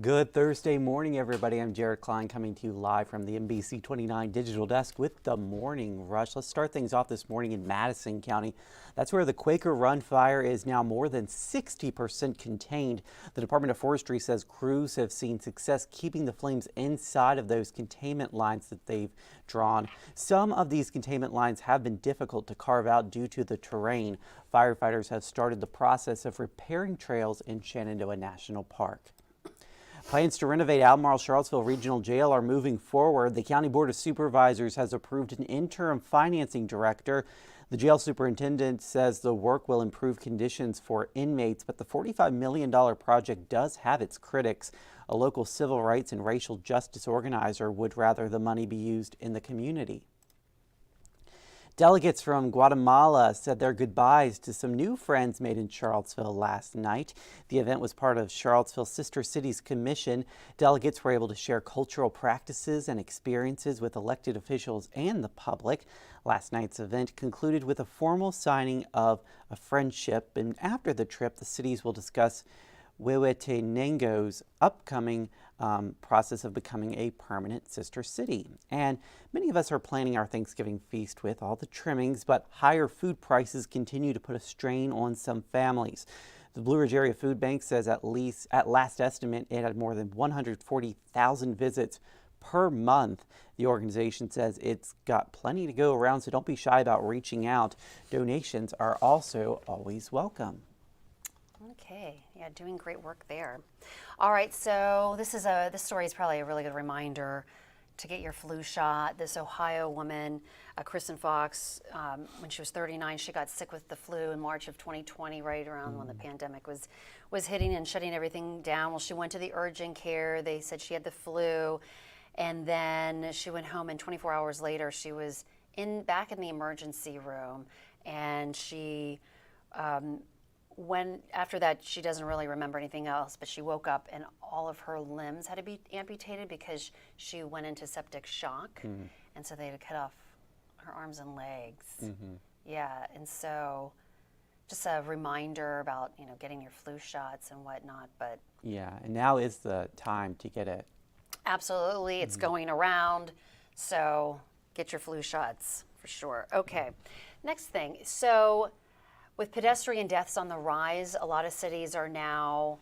Good Thursday morning, everybody. I'm Jared Klein coming to you live from the NBC29 Digital Desk with the Morning Rush. Let's start things off this morning in Madison County. That's where the Quaker Run fire is now more than 60% contained. The Department of Forestry says crews have seen success keeping the flames inside of those containment lines that they've drawn. Some of these containment lines have been difficult to carve out due to the terrain. Firefighters have started the process of repairing trails in Shenandoah National Park. Plans to renovate Albemarle Charlottesville Regional Jail are moving forward. The County Board of Supervisors has approved an interim financing director. The jail superintendent says the work will improve conditions for inmates, but the $45 million project does have its critics. A local civil rights and racial justice organizer would rather the money be used in the community. Delegates from Guatemala said their goodbyes to some new friends made in Charlottesville last night. The event was part of Charlottesville Sister Cities Commission. Delegates were able to share cultural practices and experiences with elected officials and the public. Last night's event concluded with a formal signing of a friendship, and after the trip, the cities will discuss Huehuetenango's upcoming process of becoming a permanent sister city. And many of us are planning our Thanksgiving feast with all the trimmings, but higher food prices continue to put a strain on some families. The Blue Ridge Area Food Bank says at last estimate it had more than 140,000 visits per month. The organization says it's got plenty to go around, so don't be shy about reaching out. Donations are also always welcome. Okay, yeah, doing great work there. All right, so this story is probably a really good reminder to get your flu shot. This Ohio woman, Kristen Fox, when she was 39, she got sick with the flu in March of 2020, right around when the pandemic was hitting and shutting everything down. Well, she went to the urgent care. They said she had the flu, and then she went home, and 24 hours later, she was back in the emergency room, and she. After that, she doesn't really remember anything else, but she woke up and all of her limbs had to be amputated because she went into septic shock, and so they had to cut off her arms and legs. Yeah, and so just a reminder about, getting your flu shots and whatnot. But yeah, and now is the time to get it. Absolutely, it's going around, so get your flu shots for sure. Okay, next thing. So with pedestrian deaths on the rise, a lot of cities are now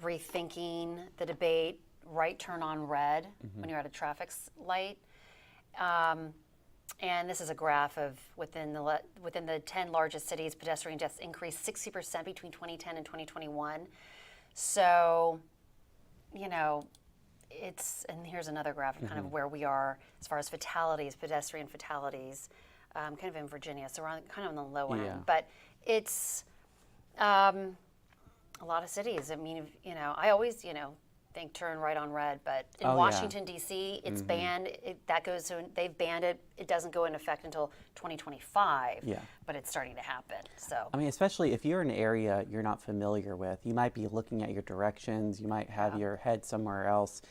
rethinking the debate, right turn on red when you're at a traffic light. And this is a graph of within the 10 largest cities, pedestrian deaths increased 60% between 2010 and 2021. So, and here's another graph of kind of where we are as far as fatalities, pedestrian fatalities, kind of in Virginia. So we're kind of on the low end, but it's a lot of cities. I mean, I always, think turn right on red, but in Washington, D.C., it's banned. They've banned it. It doesn't go into effect until 2025, but it's starting to happen. So I mean, especially if you're in an area you're not familiar with, you might be looking at your directions, you might have your head somewhere else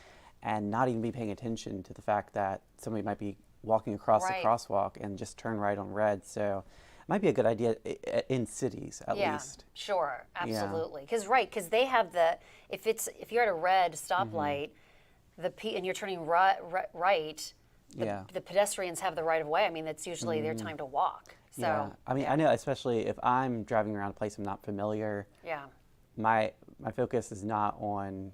and not even be paying attention to the fact that somebody might be walking across the crosswalk and just turn right on red. So might be a good idea in cities at least. Sure, absolutely. Because they have if you're at a red stoplight, and you're turning right, the pedestrians have the right of way. I mean, that's usually their time to walk. So yeah, I mean, I know, especially if I'm driving around a place I'm not familiar. Yeah, my focus is not on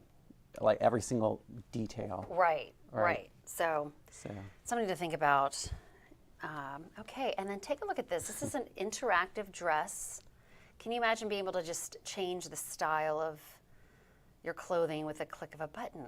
like every single detail. Right. So something to think about. Okay, and then take a look at this. This is an interactive dress. Can you imagine being able to just change the style of your clothing with a click of a button?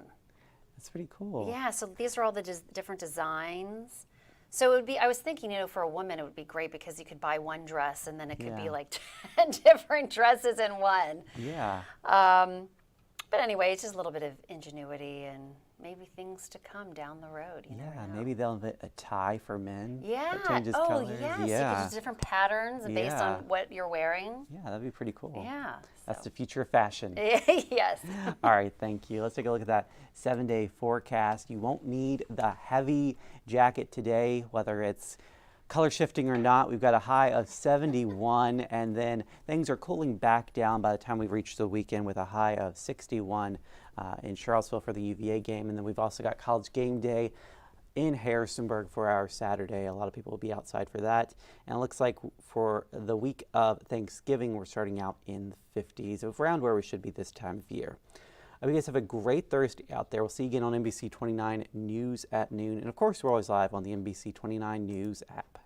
That's pretty cool. Yeah, so these are all the different designs. So it would be, I was thinking, for a woman it would be great because you could buy one dress and then it could be like 10 different dresses in one. Yeah. But anyway, it's just a little bit of ingenuity and maybe things to come down the road. You never know. Maybe they'll invent a tie for men. Yeah. That changes colors. Yes. You could do different patterns based on what you're wearing. Yeah, that'd be pretty cool. Yeah. That's the future of fashion. Yes. All right, thank you. Let's take a look at that 7-day forecast. You won't need the heavy jacket today, whether it's Color shifting or not, we've got a high of 71, and then things are cooling back down by the time we reach the weekend with a high of 61 in Charlottesville for the UVA game. And then we've also got College Game Day in Harrisonburg for our Saturday. A lot of people will be outside for that. And it looks like for the week of Thanksgiving, we're starting out in the 50s, around where we should be this time of year. I hope you guys have a great Thursday out there. We'll see you again on NBC 29 News at noon. And of course, we're always live on the NBC 29 News app.